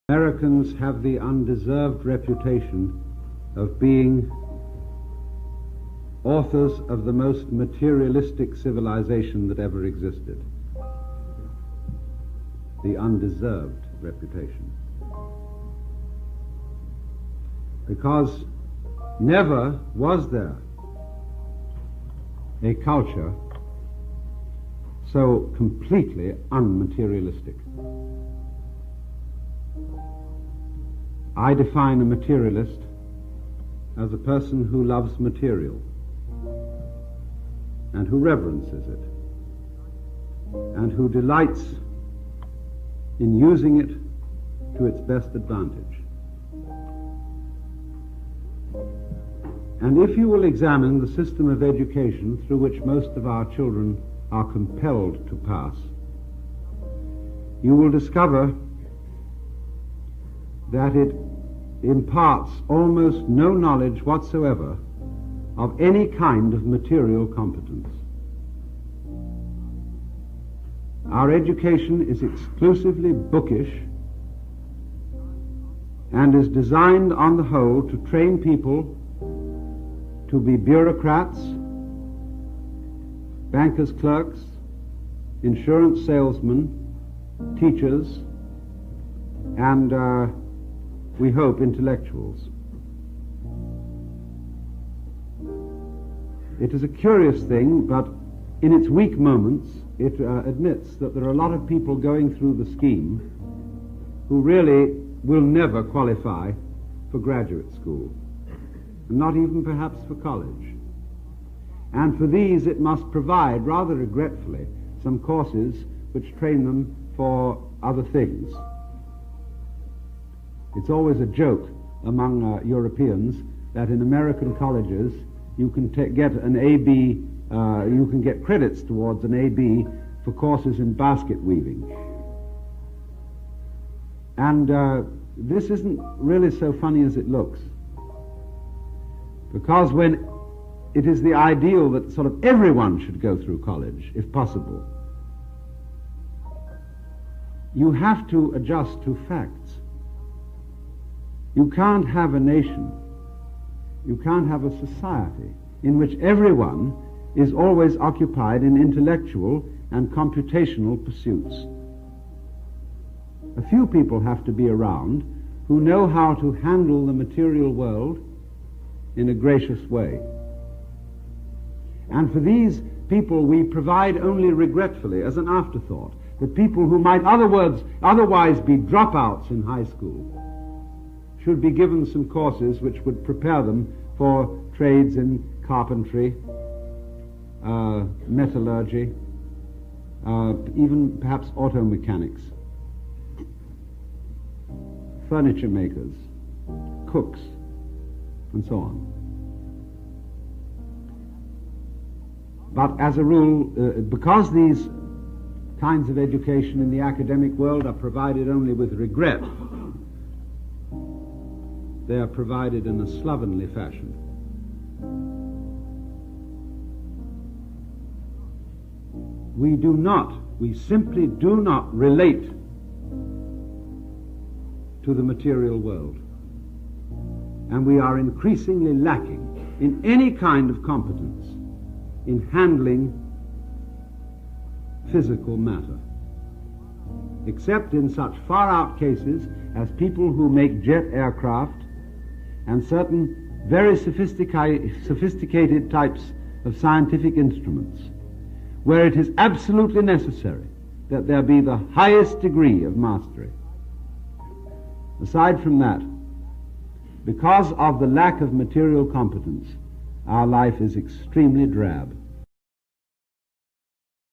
Americans have the undeserved reputation of being authors of the most materialistic civilization that ever existed. The undeserved reputation. Because never was there a culture so completely unmaterialistic. I define a materialist as a person who loves material and who reverences it and who delights in using it to its best advantage. And if you will examine the system of education through which most of our children are compelled to pass, you will discover that it imparts almost no knowledge whatsoever of any kind of material competence. Our education is exclusively bookish and is designed on the whole to train people to be bureaucrats, bankers' clerks, insurance salesmen, teachers, and we hope intellectuals. It is a curious thing, but in its weak moments it admits that there are a lot of people going through the scheme who really will never qualify for graduate school, not even perhaps for college. And for these it must provide, rather regretfully, some courses which train them for other things. It's always a joke among Europeans that in American colleges you can get an AB, you can get credits towards an AB for courses in basket weaving. And this isn't really so funny as it looks, because when it is the ideal that sort of everyone should go through college, if possible, you have to adjust to facts. You can't have a nation, you can't have a society in which everyone is always occupied in intellectual and computational pursuits. A few people have to be around who know how to handle the material world in a gracious way. And for these people we provide only regretfully, as an afterthought, that people who might otherwise be dropouts in high school should be given some courses which would prepare them for trades in carpentry, metallurgy, even perhaps auto mechanics, furniture makers, cooks, and so on. But as a rule, because these kinds of education in the academic world are provided only with regret, they are provided in a slovenly fashion. We simply do not relate to the material world. And we are increasingly lacking in any kind of competence in handling physical matter, except in such far-out cases as people who make jet aircraft and certain very sophisticated types of scientific instruments, where it is absolutely necessary that there be the highest degree of mastery. Aside from that, because of the lack of material competence, our life is extremely drab.